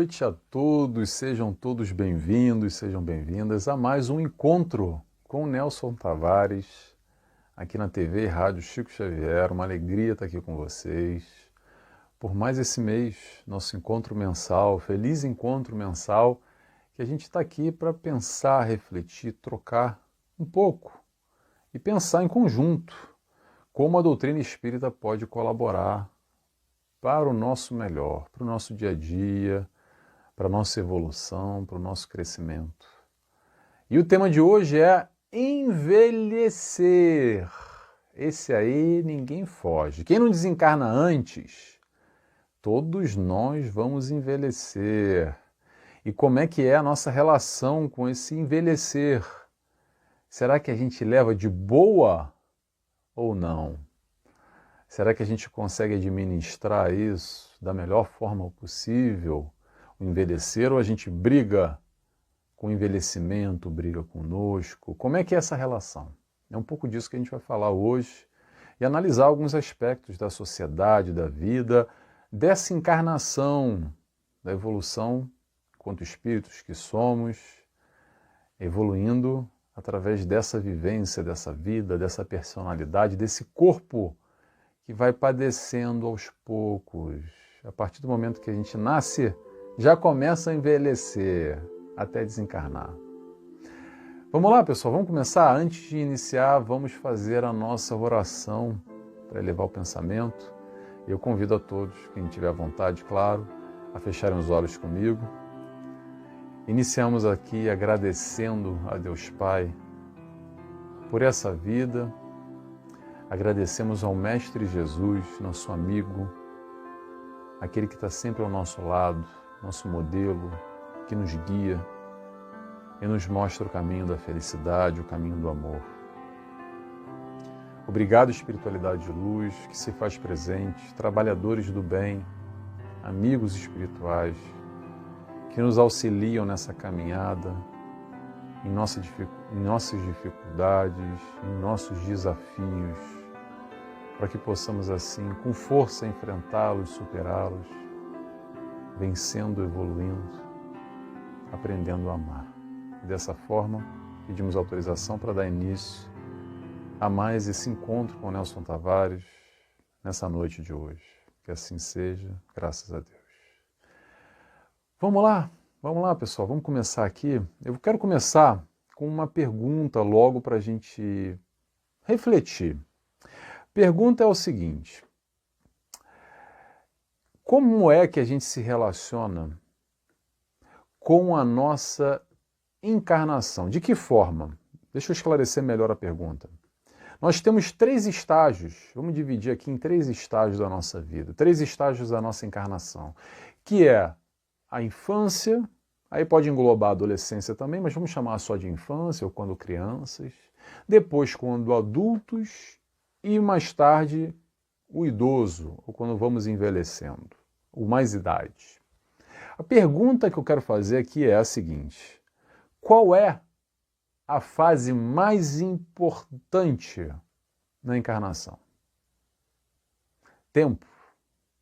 noite a todos, sejam todos bem-vindos, sejam bem-vindas a mais um encontro com o Nelson Tavares, aqui na TV e Rádio Chico Xavier. Uma alegria estar aqui com vocês. Por mais esse mês, nosso encontro mensal, feliz encontro mensal, que a gente está aqui para pensar, refletir, trocar um pouco e pensar em conjunto como a doutrina espírita pode colaborar para o nosso melhor, para o nosso dia a dia, para a nossa evolução, para o nosso crescimento. E o tema de hoje é envelhecer. Esse aí ninguém foge. Quem não desencarna antes, todos nós vamos envelhecer. E como é que é a nossa relação com esse envelhecer? Será que a gente leva de boa ou não? Será que a gente consegue administrar isso da melhor forma possível, o envelhecer, ou a gente briga com o envelhecimento, briga conosco? Como é que é essa relação? É um pouco disso que a gente vai falar hoje e analisar alguns aspectos da sociedade, da vida, dessa encarnação, da evolução enquanto espíritos que somos, evoluindo através dessa vivência, dessa vida, dessa personalidade, desse corpo que vai padecendo aos poucos. A partir do momento que a gente nasce, já começa a envelhecer até desencarnar. Vamos lá, pessoal, vamos começar? Antes de iniciar, vamos fazer a nossa oração para elevar o pensamento. Eu convido a todos, quem tiver vontade, claro, a fecharem os olhos comigo. Iniciamos aqui agradecendo a Deus Pai por essa vida. Agradecemos ao Mestre Jesus, nosso amigo, aquele que está sempre ao nosso lado, nosso modelo, que nos guia e nos mostra o caminho da felicidade, o caminho do amor. Obrigado, espiritualidade de luz, que se faz presente, trabalhadores do bem, amigos espirituais, que nos auxiliam nessa caminhada, em nossas dificuldades, em nossos desafios, para que possamos assim, com força, enfrentá-los, superá-los, vencendo, evoluindo, aprendendo a amar. E dessa forma, pedimos autorização para dar início a mais esse encontro com o Nelson Tavares nessa noite de hoje. Que assim seja, graças a Deus. Vamos lá, pessoal, vamos começar aqui. Eu quero começar com uma pergunta logo para a gente refletir. Pergunta é o seguinte: como é que a gente se relaciona com a nossa encarnação? De que forma? Deixa eu esclarecer melhor a pergunta. Nós temos 3 estágios, vamos dividir aqui em 3 estágios da nossa vida, 3 estágios da nossa encarnação, que é a infância, aí pode englobar a adolescência também, mas vamos chamar só de infância ou quando crianças, depois quando adultos, e mais tarde o idoso, ou quando vamos envelhecendo, ou mais idade. A pergunta que eu quero fazer aqui é a seguinte: qual é a fase mais importante na encarnação? Tempo?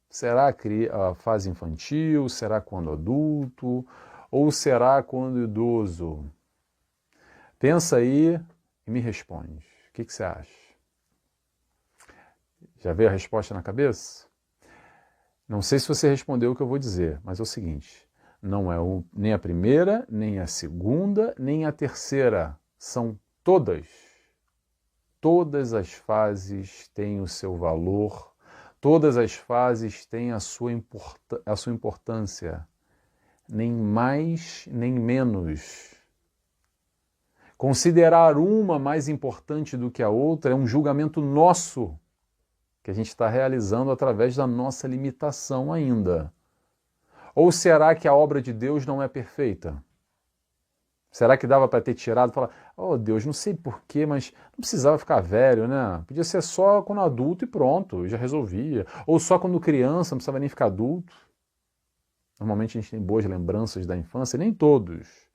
Será a fase infantil? Será quando adulto? Ou será quando idoso? Pensa aí e me responde. O que você acha? Já veio a resposta na cabeça? Não sei se você respondeu o que eu vou dizer, mas é o seguinte: não é nem a primeira, nem a segunda, nem a terceira. São todas. Todas as fases têm o seu valor, todas as fases têm a sua importância. Nem mais, nem menos. Considerar uma mais importante do que a outra é um julgamento nosso, que a gente está realizando através da nossa limitação ainda. Ou será que a obra de Deus não é perfeita? Será que dava para ter tirado e falar: oh Deus, não sei porquê, mas não precisava ficar velho, né? Podia ser só quando adulto e pronto, já resolvia. Ou só quando criança, não precisava nem ficar adulto. Normalmente a gente tem boas lembranças da infância, nem todos.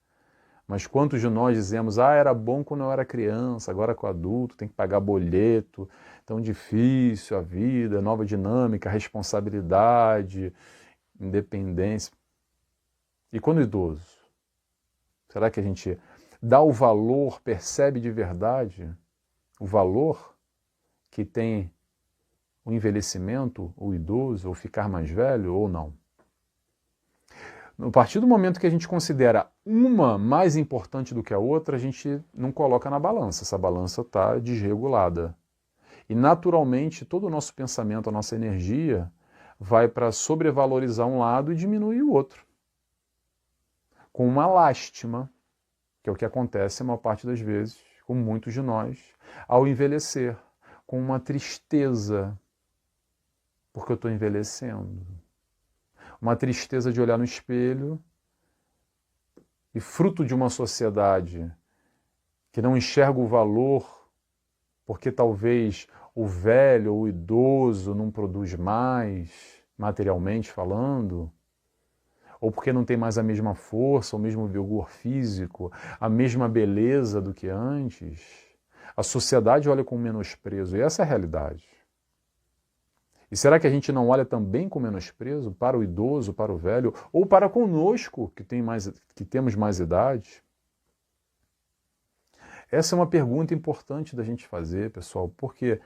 Mas quantos de nós dizemos: era bom quando eu era criança, agora com adulto tem que pagar boleto, tão difícil a vida, nova dinâmica, responsabilidade, independência. E quando idoso? Será que a gente dá o valor, percebe de verdade o valor que tem o envelhecimento, o idoso, ou ficar mais velho, ou não? A partir do momento que a gente considera uma mais importante do que a outra, a gente não coloca na balança. Essa balança está desregulada. E naturalmente todo o nosso pensamento, a nossa energia, vai para sobrevalorizar um lado e diminuir o outro. Com uma lástima, que é o que acontece a maior parte das vezes, com muitos de nós, ao envelhecer, com uma tristeza, porque eu estou envelhecendo. Uma tristeza de olhar no espelho e, fruto de uma sociedade que não enxerga o valor, porque talvez o velho ou o idoso não produz mais, materialmente falando, ou porque não tem mais a mesma força, o mesmo vigor físico, a mesma beleza do que antes, a sociedade olha com menosprezo, e essa é a realidade. E será que a gente não olha também com menosprezo para o idoso, para o velho, ou para conosco, que temos mais idade? Essa é uma pergunta importante da gente fazer, pessoal, porque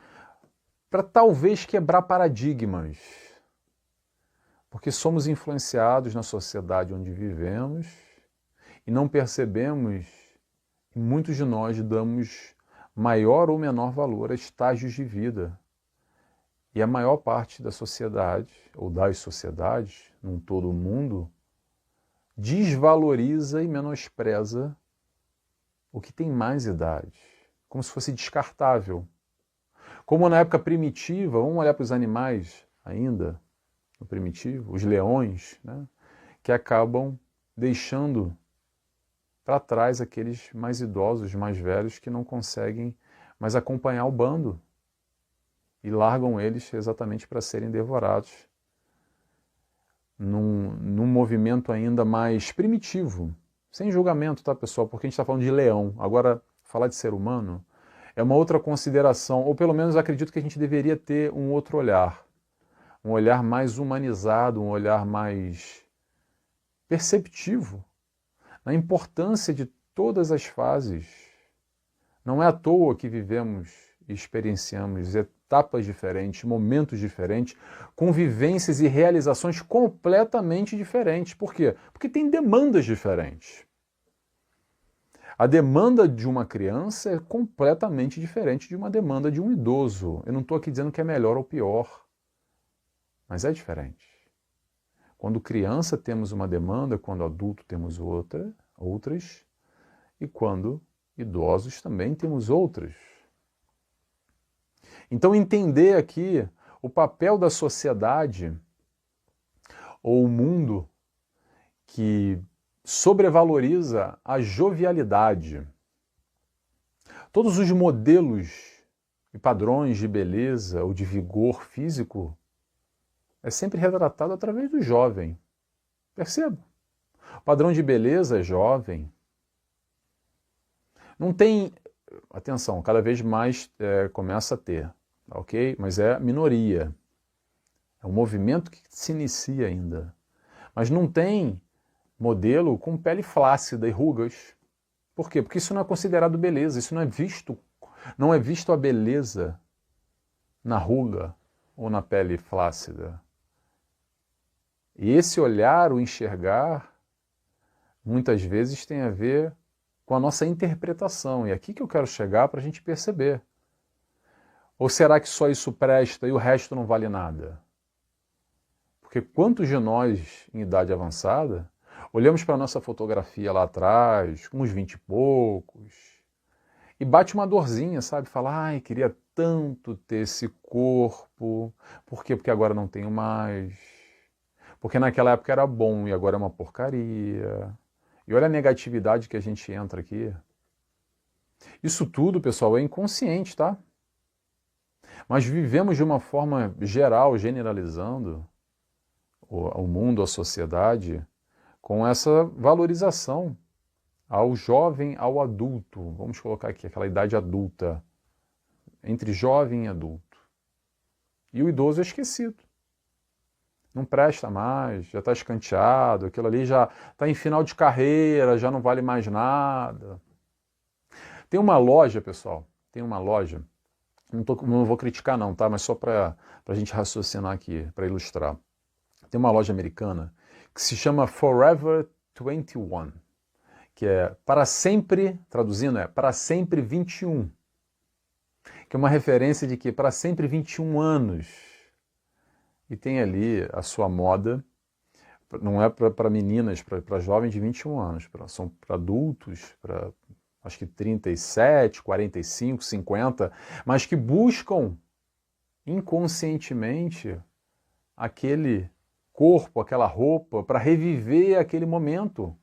para talvez quebrar paradigmas, porque somos influenciados na sociedade onde vivemos e não percebemos, e muitos de nós damos maior ou menor valor a estágios de vida. E a maior parte da sociedade, ou das sociedades, num todo o mundo, desvaloriza e menospreza o que tem mais idade, como se fosse descartável. Como na época primitiva, vamos olhar para os animais ainda, no primitivo, os leões, né, que acabam deixando para trás aqueles mais idosos, mais velhos, que não conseguem mais acompanhar o bando. E largam eles exatamente para serem devorados num movimento ainda mais primitivo, sem julgamento, tá, pessoal? Porque a gente está falando de leão. Agora, falar de ser humano é uma outra consideração, ou pelo menos acredito que a gente deveria ter um outro olhar, um olhar mais humanizado, um olhar mais perceptivo na importância de todas as fases. Não é à toa que vivemos e experienciamos etapas diferentes, momentos diferentes, com vivências e realizações completamente diferentes. Por quê? Porque tem demandas diferentes. A demanda de uma criança é completamente diferente de uma demanda de um idoso. Eu não estou aqui dizendo que é melhor ou pior, mas é diferente. Quando criança temos uma demanda, quando adulto temos outras, e quando idosos também temos outras. Então entender aqui o papel da sociedade ou o mundo que sobrevaloriza a jovialidade. Todos os modelos e padrões de beleza ou de vigor físico é sempre retratado através do jovem. Perceba. O padrão de beleza é jovem. Não tem... Atenção, cada vez mais começa a ter, ok? Mas é minoria. É um movimento que se inicia ainda. Mas não tem modelo com pele flácida e rugas. Por quê? Porque isso não é considerado beleza, isso não é visto a beleza na ruga ou na pele flácida. E esse olhar, o enxergar, muitas vezes tem a ver com a nossa interpretação. E é aqui que eu quero chegar para a gente perceber. Ou será que só isso presta e o resto não vale nada? Porque quantos de nós, em idade avançada, olhamos para a nossa fotografia lá atrás, com uns 20 e poucos, e bate uma dorzinha, sabe? Fala, ai, queria tanto ter esse corpo. Por quê? Porque agora não tenho mais. Porque naquela época era bom e agora é uma porcaria. E olha a negatividade que a gente entra aqui. Isso tudo, pessoal, é inconsciente, tá? Mas vivemos de uma forma geral, generalizando o mundo, a sociedade, com essa valorização ao jovem, ao adulto. Vamos colocar aqui aquela idade adulta, entre jovem e adulto. E o idoso é esquecido. não presta mais, já está escanteado, aquilo ali já está em final de carreira, já não vale mais nada. Tem uma loja, pessoal, tem uma loja, não vou criticar não, tá? Mas só para a gente raciocinar aqui, para ilustrar. Tem uma loja americana que se chama Forever 21, que é para sempre, traduzindo para sempre 21, que é uma referência de que para sempre 21 anos. E tem ali a sua moda, não é para meninas, para jovens de 21 anos, são para adultos, para acho que 37, 45, 50, mas que buscam inconscientemente aquele corpo, aquela roupa, para reviver aquele momento.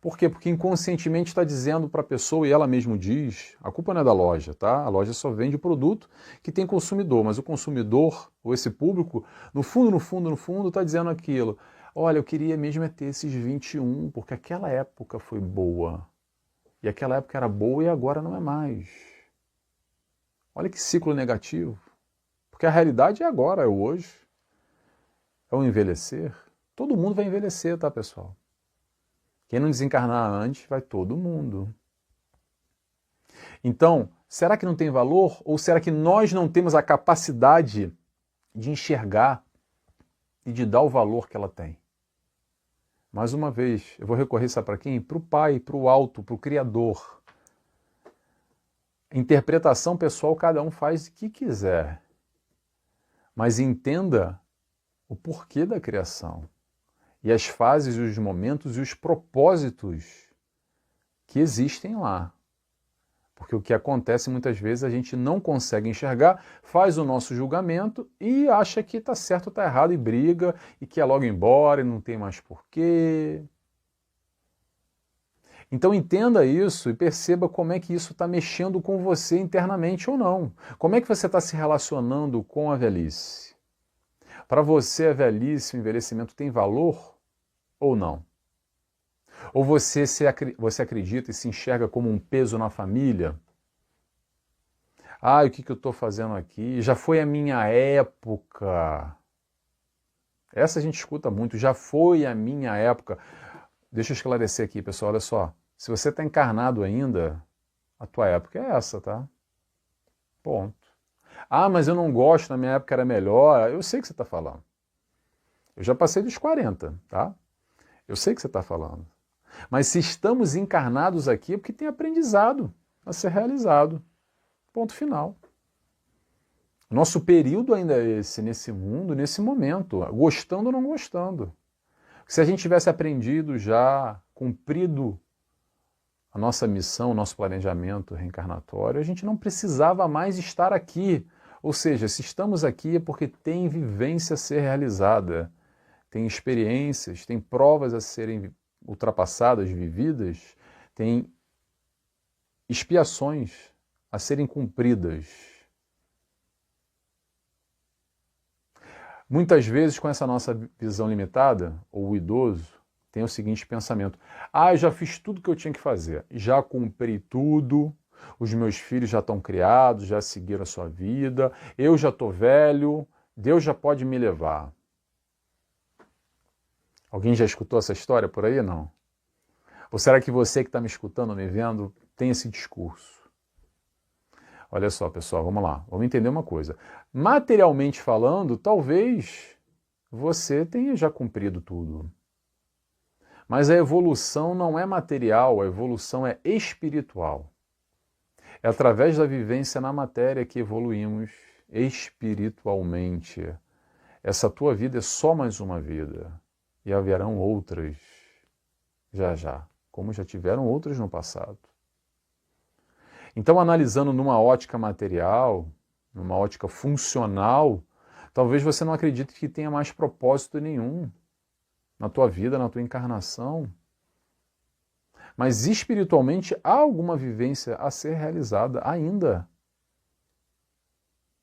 Por quê? Porque inconscientemente está dizendo para a pessoa, e ela mesmo diz, a culpa não é da loja, tá? A loja só vende o produto que tem consumidor, mas o consumidor, ou esse público, no fundo, está dizendo aquilo. Olha, eu queria mesmo é ter esses 21, porque aquela época foi boa. E aquela época era boa e agora não é mais. Olha que ciclo negativo. Porque a realidade é agora, é o hoje. É o envelhecer. Todo mundo vai envelhecer, tá, pessoal? Quem não desencarnar antes, vai todo mundo. Então, será que não tem valor? Ou será que nós não temos a capacidade de enxergar e de dar o valor que ela tem? Mais uma vez, eu vou recorrer, sabe para quem? Para o Pai, para o Alto, para o Criador. Interpretação pessoal, cada um faz o que quiser. Mas entenda o porquê da criação. E as fases, os momentos e os propósitos que existem lá. Porque o que acontece muitas vezes a gente não consegue enxergar, faz o nosso julgamento e acha que está certo ou está errado e briga e quer logo ir embora e não tem mais porquê. Então entenda isso e perceba como é que isso está mexendo com você internamente ou não. Como é que você está se relacionando com a velhice? Para você a velhice, o envelhecimento tem valor ou não? Ou você acredita e se enxerga como um peso na família? Ah, o que eu estou fazendo aqui? Já foi a minha época. Essa a gente escuta muito, já foi a minha época. Deixa eu esclarecer aqui, pessoal, olha só. Se você está encarnado ainda, a tua época é essa, tá? Ponto. Ah, mas eu não gosto, na minha época era melhor. Eu sei o que você está falando. Eu já passei dos 40, tá? Eu sei o que você está falando. Mas se estamos encarnados aqui é porque tem aprendizado a ser realizado. Ponto final. Nosso período ainda é esse, nesse mundo, nesse momento, gostando ou não gostando. Se a gente tivesse aprendido já, cumprido a nossa missão, o nosso planejamento reencarnatório, a gente não precisava mais estar aqui. Ou seja, se estamos aqui é porque tem vivência a ser realizada, tem experiências, tem provas a serem ultrapassadas, vividas, tem expiações a serem cumpridas. Muitas vezes, com essa nossa visão limitada, ou o idoso, tem o seguinte pensamento: ah, eu já fiz tudo que eu tinha que fazer, já cumpri tudo, os meus filhos já estão criados, já seguiram a sua vida, eu já estou velho, Deus já pode me levar. Alguém já escutou essa história por aí? Não. Ou será que você que está me escutando, me vendo, tem esse discurso? Olha só, pessoal, vamos lá. Vamos entender uma coisa. Materialmente falando, talvez você tenha já cumprido tudo. Mas a evolução não é material, a evolução é espiritual. É através da vivência na matéria que evoluímos espiritualmente. Essa tua vida é só mais uma vida. E haverão outras já, como já tiveram outras no passado. Então, analisando numa ótica material, numa ótica funcional, talvez você não acredite que tenha mais propósito nenhum na tua vida, na tua encarnação. Mas espiritualmente há alguma vivência a ser realizada ainda.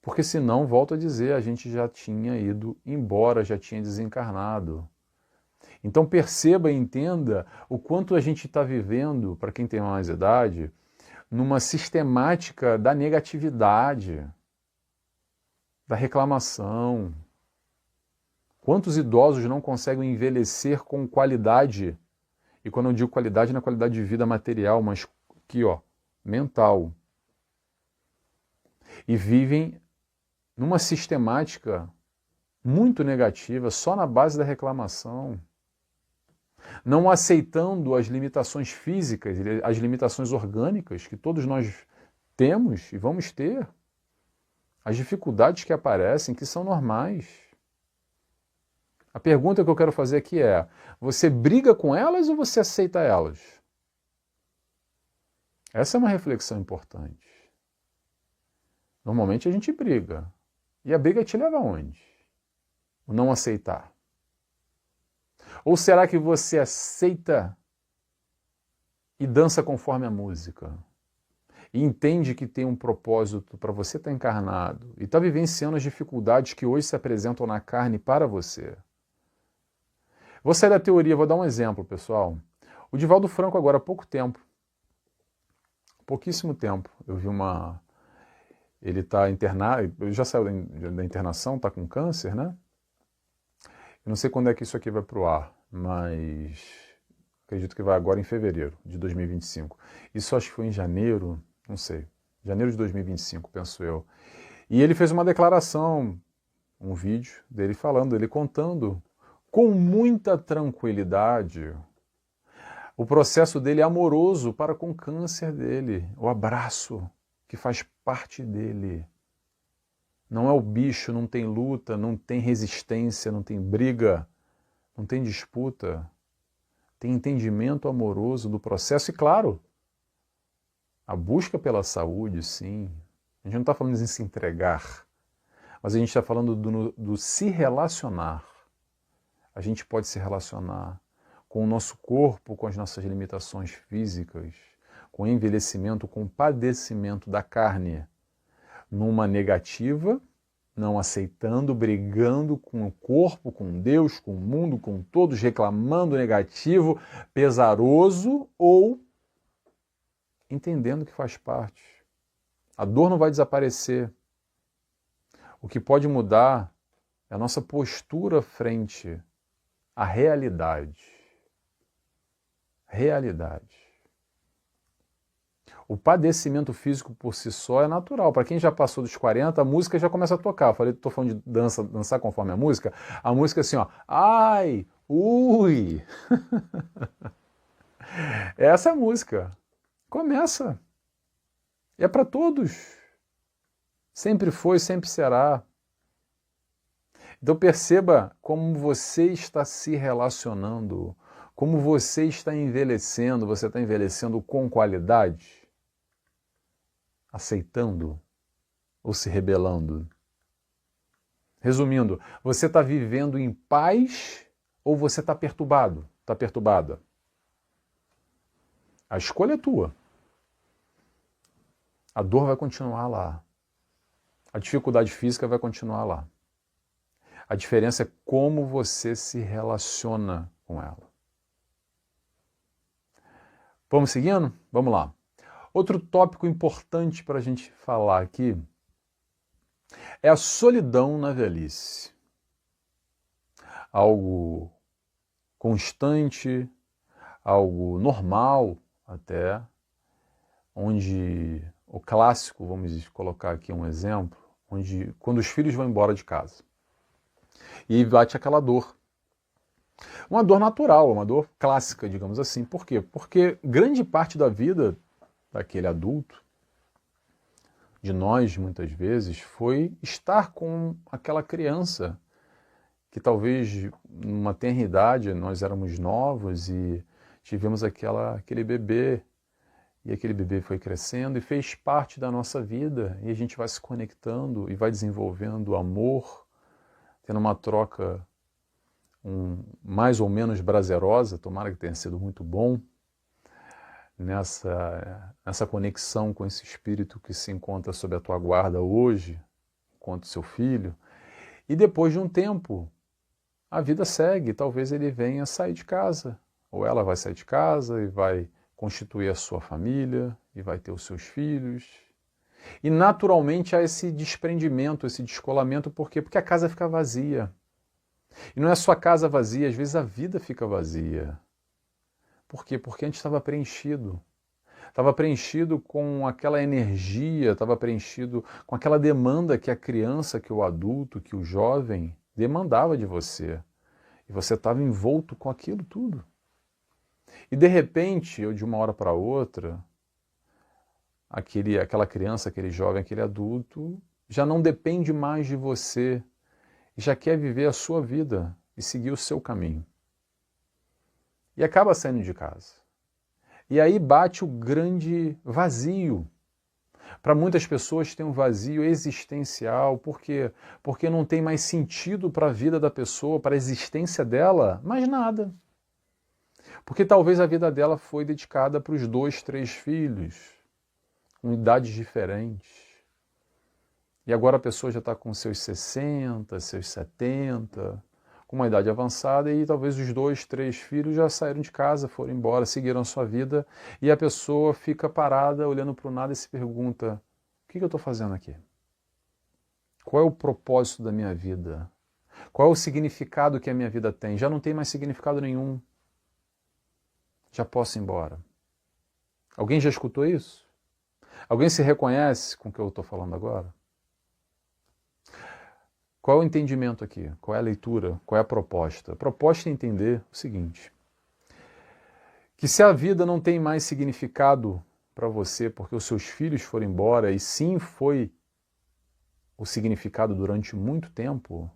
Porque senão, volto a dizer, a gente já tinha ido embora, já tinha desencarnado. Então perceba e entenda o quanto a gente está vivendo, para quem tem mais idade, numa sistemática da negatividade, da reclamação. Quantos idosos não conseguem envelhecer com qualidade? E quando eu digo qualidade, não é qualidade de vida material, mas aqui, ó, mental. E vivem numa sistemática muito negativa, só na base da reclamação. Não aceitando as limitações físicas, as limitações orgânicas que todos nós temos e vamos ter. As dificuldades que aparecem, que são normais. A pergunta que eu quero fazer aqui é: você briga com elas ou você aceita elas? Essa é uma reflexão importante. Normalmente a gente briga. E a briga te leva aonde? O não aceitar. Ou será que você aceita e dança conforme a música? E entende que tem um propósito para você estar encarnado e está vivenciando as dificuldades que hoje se apresentam na carne para você? Vou sair da teoria, vou dar um exemplo, pessoal. O Divaldo Franco agora há pouco tempo, pouquíssimo tempo, eu vi uma... Ele está internado, já saiu da internação, está com câncer, né? Eu não sei quando é que isso aqui vai para o ar, mas acredito que vai agora em fevereiro de 2025. Isso acho que foi em janeiro, não sei, janeiro de 2025, penso eu. E ele fez uma declaração, um vídeo dele falando, ele contando com muita tranquilidade o processo dele amoroso para com o câncer dele, o abraço que faz parte dele. Não é o bicho, não tem luta, não tem resistência, não tem briga, não tem disputa. Tem entendimento amoroso do processo e, claro, a busca pela saúde, sim. A gente não está falando de se entregar, mas a gente está falando do se relacionar. A gente pode se relacionar com o nosso corpo, com as nossas limitações físicas, com o envelhecimento, com o padecimento da carne, numa negativa, não aceitando, brigando com o corpo, com Deus, com o mundo, com todos, reclamando negativo, pesaroso, ou entendendo que faz parte. A dor não vai desaparecer. O que pode mudar é a nossa postura frente à realidade. Realidade. O padecimento físico por si só é natural. Para quem já passou dos 40, a música já começa a tocar. Eu falei, estou falando de dançar conforme a música é assim, ó. Ai, ui. Essa é a música. Começa. É para todos. Sempre foi, sempre será. Então perceba como você está se relacionando, como você está envelhecendo. Você está envelhecendo com qualidade? Aceitando ou se rebelando? Resumindo, você está vivendo em paz ou você está perturbado? Está perturbada? A escolha é tua. A dor vai continuar lá. A dificuldade física vai continuar lá. A diferença é como você se relaciona com ela. Vamos seguindo? Vamos lá. Outro tópico importante para a gente falar aqui é a solidão na velhice. Algo constante, algo normal até, onde o clássico, vamos colocar aqui um exemplo, onde quando os filhos vão embora de casa. E aí bate aquela dor. Uma dor natural, uma dor clássica, digamos assim. Por quê? Porque grande parte da vida daquele adulto, de nós muitas vezes, foi estar com aquela criança que talvez numa tenra idade nós éramos novos e tivemos aquele bebê, e aquele bebê foi crescendo e fez parte da nossa vida, e a gente vai se conectando e vai desenvolvendo amor, tendo uma troca mais ou menos prazerosa, tomara que tenha sido muito bom, nessa conexão com esse espírito que se encontra sob a tua guarda hoje, enquanto seu filho, e depois de um tempo, a vida segue, talvez ele venha sair de casa, ou ela vai sair de casa e vai constituir a sua família, e vai ter os seus filhos, e naturalmente há esse desprendimento, esse descolamento, por quê? Porque a casa fica vazia. E não é só a casa vazia, às vezes a vida fica vazia. Por quê? Porque a gente estava preenchido. Estava preenchido com aquela energia, estava preenchido com aquela demanda que a criança, que o adulto, que o jovem demandava de você. E você estava envolto com aquilo tudo. E de repente, ou de uma hora para outra, aquela criança, aquele jovem, aquele adulto, já não depende mais de você e já quer viver a sua vida e seguir o seu caminho. E acaba saindo de casa. E aí bate o grande vazio. Para muitas pessoas tem um vazio existencial. Por quê? Porque não tem mais sentido para a vida da pessoa, para a existência dela, mais nada. Porque talvez a vida dela foi dedicada para os 2, 3 filhos, com idades diferentes. E agora a pessoa já está com seus 60, seus 70, com uma idade avançada, e talvez os 2, 3 filhos já saíram de casa, foram embora, seguiram a sua vida, e a pessoa fica parada, olhando para o nada e se pergunta: o que eu estou fazendo aqui? Qual é o propósito da minha vida? Qual é o significado que a minha vida tem? Já não tem mais significado nenhum. Já posso ir embora. Alguém já escutou isso? Alguém se reconhece com o que eu estou falando agora? Qual é o entendimento aqui? Qual é a leitura? Qual é a proposta? A proposta é entender o seguinte: que se a vida não tem mais significado para você porque os seus filhos foram embora, e sim foi o significado durante muito tempo,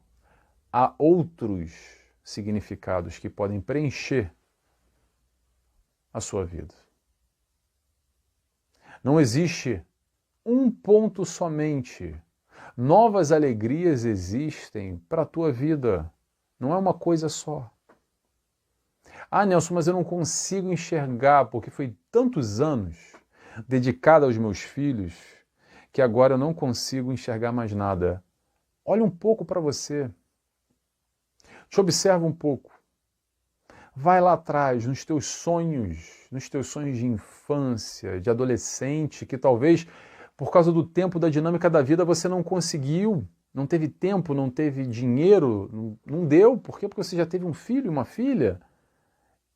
há outros significados que podem preencher a sua vida. Não existe um ponto somente. Novas alegrias existem para a tua vida. Não é uma coisa só. Ah, Nelson, mas eu não consigo enxergar, porque foi tantos anos dedicado aos meus filhos que agora eu não consigo enxergar mais nada. Olha um pouco para você. Te observa um pouco. Vai lá atrás, nos teus sonhos de infância, de adolescente, que talvez por causa do tempo, da dinâmica da vida, você não conseguiu, não teve tempo, não teve dinheiro, não deu. Por quê? Porque você já teve um filho e uma filha,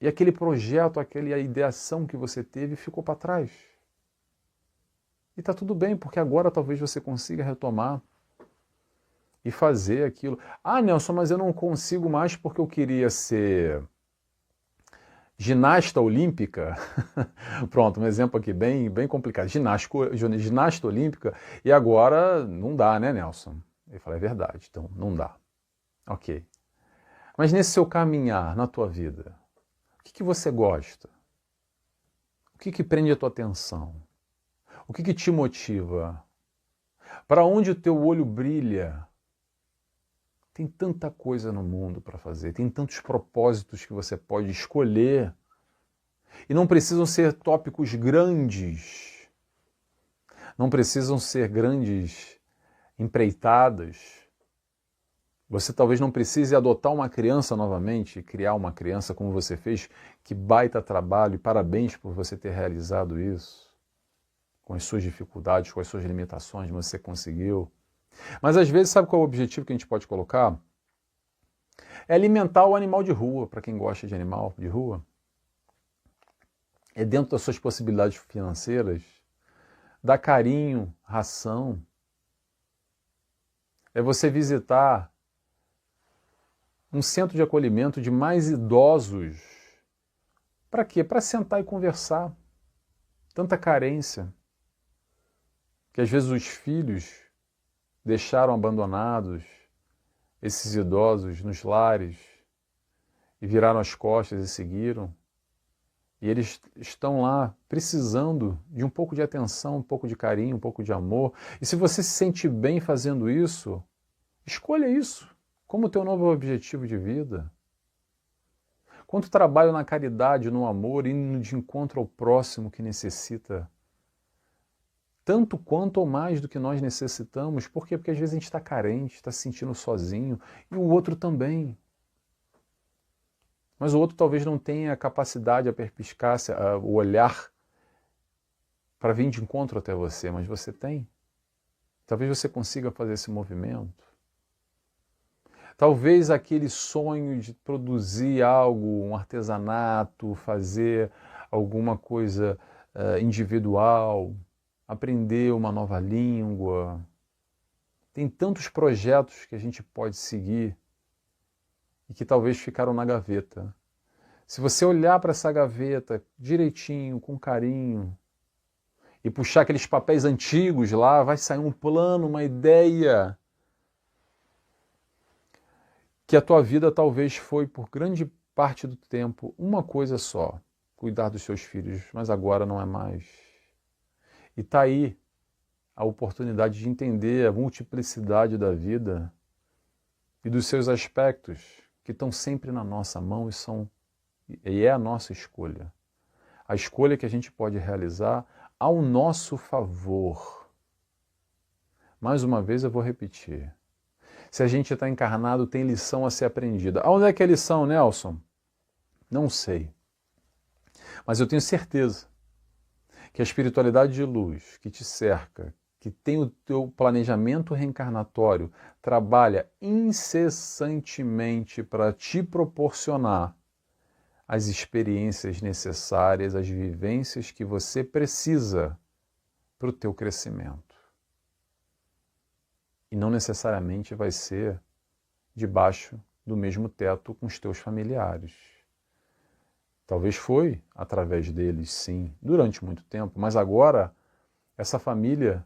e aquele projeto, aquela ideação que você teve ficou para trás. E está tudo bem, porque agora talvez você consiga retomar e fazer aquilo. Ah, Nelson, mas eu não consigo mais porque eu queria ser ginasta olímpica. Pronto, um exemplo aqui bem complicado. Ginasta olímpica, e agora não dá, né, Nelson? Ele fala: é verdade, então não dá. Ok. Mas nesse seu caminhar, na tua vida, o que você gosta? O que prende a tua atenção? O que te motiva? Para onde o teu olho brilha? Tem tanta coisa no mundo para fazer, tem tantos propósitos que você pode escolher. E não precisam ser tópicos grandes, não precisam ser grandes empreitadas. Você talvez não precise adotar uma criança novamente, criar uma criança como você fez, que baita trabalho, e parabéns por você ter realizado isso, com as suas dificuldades, com as suas limitações, você conseguiu. Mas às vezes, sabe qual é o objetivo que a gente pode colocar? É alimentar o animal de rua, para quem gosta de animal de rua. É dentro das suas possibilidades financeiras, dar carinho, ração. É você visitar um centro de acolhimento de mais idosos. Para quê? Para sentar e conversar. Tanta carência que às vezes os filhos deixaram abandonados esses idosos nos lares e viraram as costas e seguiram. E eles estão lá precisando de um pouco de atenção, um pouco de carinho, um pouco de amor. E se você se sente bem fazendo isso, escolha isso como teu novo objetivo de vida. Quanto trabalho na caridade, no amor, indo de encontro ao próximo que necessita, tanto quanto ou mais do que nós necessitamos. Por quê? Porque às vezes a gente está carente, está se sentindo sozinho, e o outro também. Mas o outro talvez não tenha a capacidade, a perspicácia, o olhar para vir de encontro até você, mas você tem. Talvez você consiga fazer esse movimento. Talvez aquele sonho de produzir algo, um artesanato, fazer alguma coisa individual, aprender uma nova língua. Tem tantos projetos que a gente pode seguir e que talvez ficaram na gaveta. Se você olhar para essa gaveta direitinho, com carinho, e puxar aqueles papéis antigos lá, vai sair um plano, uma ideia, que a tua vida talvez foi, por grande parte do tempo, uma coisa só, cuidar dos seus filhos, mas agora não é mais. E está aí a oportunidade de entender a multiplicidade da vida e dos seus aspectos, que estão sempre na nossa mão e é a nossa escolha. A escolha que a gente pode realizar ao nosso favor. Mais uma vez eu vou repetir. Se a gente está encarnado, tem lição a ser aprendida. Aonde é que é a lição, Nelson? Não sei. Mas eu tenho certeza que a espiritualidade de luz que te cerca, que tem o teu planejamento reencarnatório, trabalha incessantemente para te proporcionar as experiências necessárias, as vivências que você precisa para o teu crescimento. E não necessariamente vai ser debaixo do mesmo teto com os teus familiares. Talvez foi através deles, sim, durante muito tempo, mas agora essa família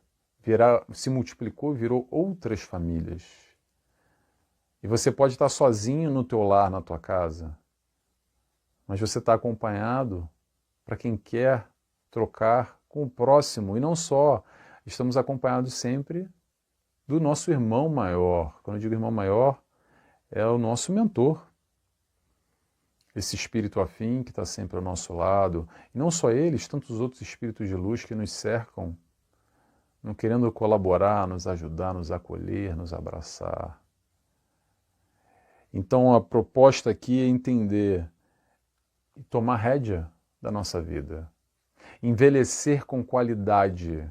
se multiplicou e virou outras famílias. E você pode estar sozinho no teu lar, na tua casa, mas você está acompanhado para quem quer trocar com o próximo. E não só, estamos acompanhados sempre do nosso irmão maior. Quando eu digo irmão maior, é o nosso mentor. Esse espírito afim que está sempre ao nosso lado. E não só eles, tantos outros espíritos de luz que nos cercam, não querendo colaborar, nos ajudar, nos acolher, nos abraçar. Então a proposta aqui é entender e tomar rédea da nossa vida. Envelhecer com qualidade,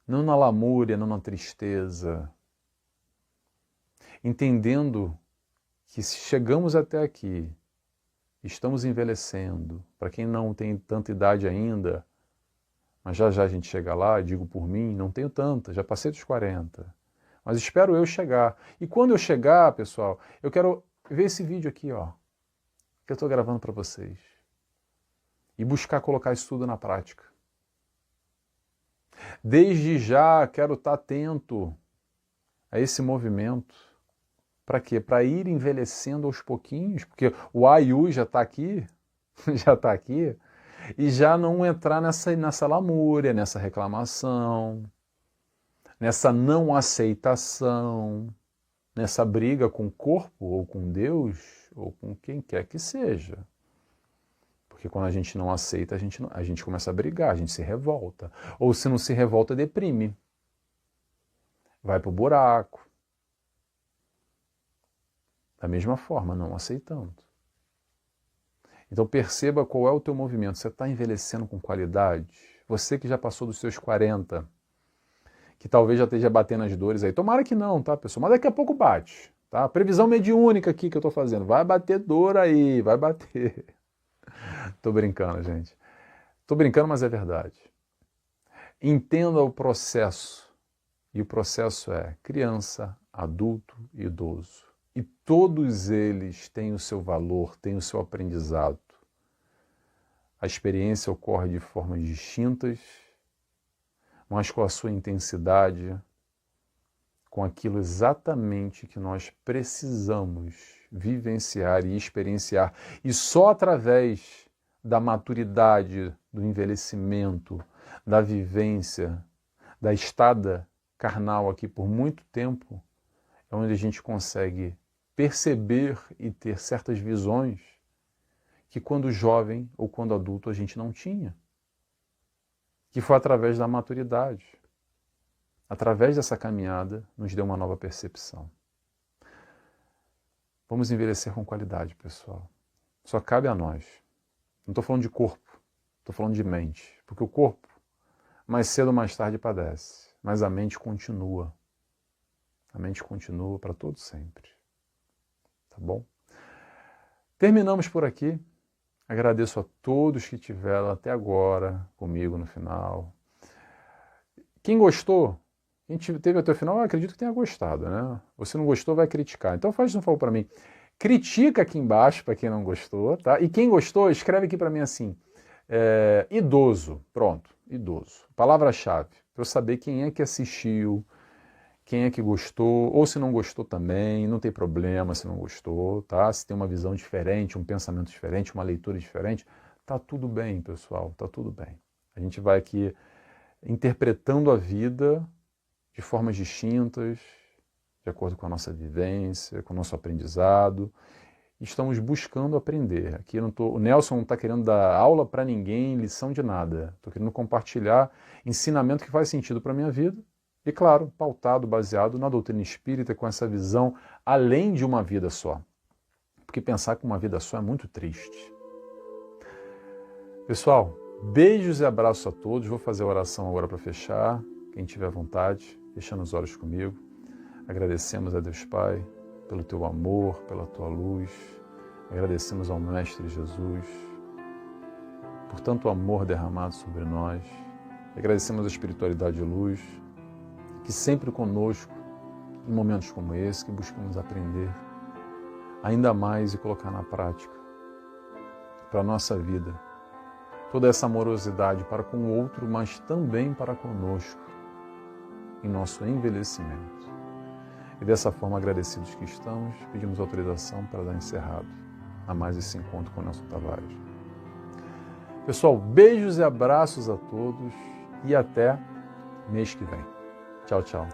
não na lamúria, não na tristeza. Entendendo que se chegamos até aqui, estamos envelhecendo. Para quem não tem tanta idade ainda, mas já já a gente chega lá, digo por mim, não tenho tanta, já passei dos 40. Mas espero eu chegar. E quando eu chegar, pessoal, eu quero ver esse vídeo aqui, ó, que eu estou gravando para vocês. E buscar colocar isso tudo na prática. Desde já quero estar atento a esse movimento. Para quê? Para ir envelhecendo aos pouquinhos, porque o A e U já está aqui, já está aqui, e já não entrar nessa lamúria, nessa reclamação, nessa não aceitação, nessa briga com o corpo, ou com Deus, ou com quem quer que seja. Porque quando a gente não aceita, a gente começa a brigar, a gente se revolta. Ou se não se revolta, deprime. Vai para o buraco. Da mesma forma, não aceitando. Então perceba qual é o teu movimento. Você está envelhecendo com qualidade? Você que já passou dos seus 40, que talvez já esteja batendo as dores aí. Tomara que não, tá, pessoal? Mas daqui a pouco bate. Tá? Previsão mediúnica aqui que eu estou fazendo. Vai bater dor aí, vai bater. Tô brincando, gente. Tô brincando, mas é verdade. Entenda o processo. E o processo é criança, adulto e idoso. E todos eles têm o seu valor, têm o seu aprendizado. A experiência ocorre de formas distintas, mas com a sua intensidade, com aquilo exatamente que nós precisamos vivenciar e experienciar. E só através da maturidade, do envelhecimento, da vivência, da estada carnal aqui por muito tempo, é onde a gente consegue perceber e ter certas visões que quando jovem ou quando adulto a gente não tinha. Que foi através da maturidade. Através dessa caminhada nos deu uma nova percepção. Vamos envelhecer com qualidade, pessoal. Só cabe a nós. Não estou falando de corpo, estou falando de mente. Porque o corpo, mais cedo ou mais tarde, padece. Mas a mente continua. A mente continua para todo sempre. tá bom? Terminamos por aqui. Agradeço a todos que estiveram até agora comigo no final. Quem gostou, quem teve até o final, eu acredito que tenha gostado, né? Você não gostou, vai criticar. Então faz um favor para mim. Critica aqui embaixo para quem não gostou, tá? E quem gostou, escreve aqui para mim assim, idoso, pronto, idoso. Palavra-chave, para eu saber quem é que assistiu, quem é que gostou, ou se não gostou também, não tem problema se não gostou, tá? Se tem uma visão diferente, um pensamento diferente, uma leitura diferente, tá tudo bem, pessoal, tá tudo bem. A gente vai aqui interpretando a vida de formas distintas, de acordo com a nossa vivência, com o nosso aprendizado. Estamos buscando aprender. Aqui o Nelson não está querendo dar aula para ninguém, lição de nada. Estou querendo compartilhar ensinamento que faz sentido para a minha vida e, claro, pautado, baseado na doutrina espírita, com essa visão além de uma vida só. Porque pensar que uma vida só é muito triste. Pessoal, beijos e abraços a todos. Vou fazer a oração agora para fechar. Quem tiver vontade, fechando os olhos comigo. Agradecemos a Deus Pai pelo teu amor, pela tua luz. Agradecemos ao Mestre Jesus por tanto amor derramado sobre nós. Agradecemos a espiritualidade de luz, que sempre conosco, em momentos como esse, que buscamos aprender ainda mais e colocar na prática para a nossa vida. Toda essa amorosidade para com o outro, mas também para conosco, em nosso envelhecimento. E dessa forma, agradecidos que estamos, pedimos autorização para dar encerrado a mais esse encontro com o Nelson Tavares. Pessoal, beijos e abraços a todos e até mês que vem. Tchau, tchau.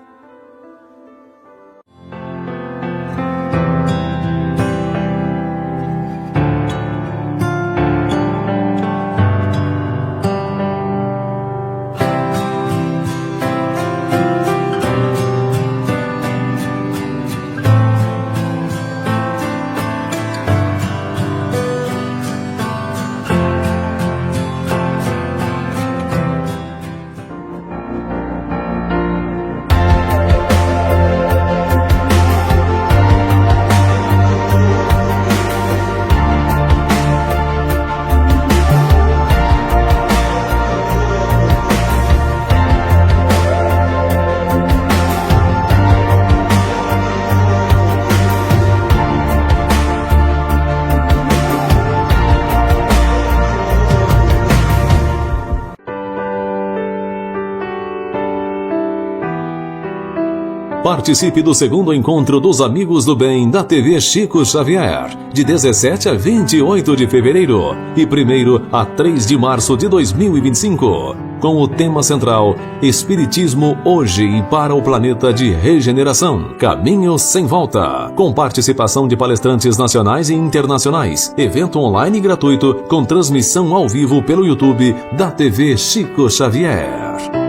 Participe do segundo encontro dos Amigos do Bem da TV Chico Xavier, de 17 a 28 de fevereiro e 1º a 3 de março de 2025, com o tema central Espiritismo hoje e para o planeta de regeneração, Caminho sem volta, com participação de palestrantes nacionais e internacionais, evento online gratuito com transmissão ao vivo pelo YouTube da TV Chico Xavier.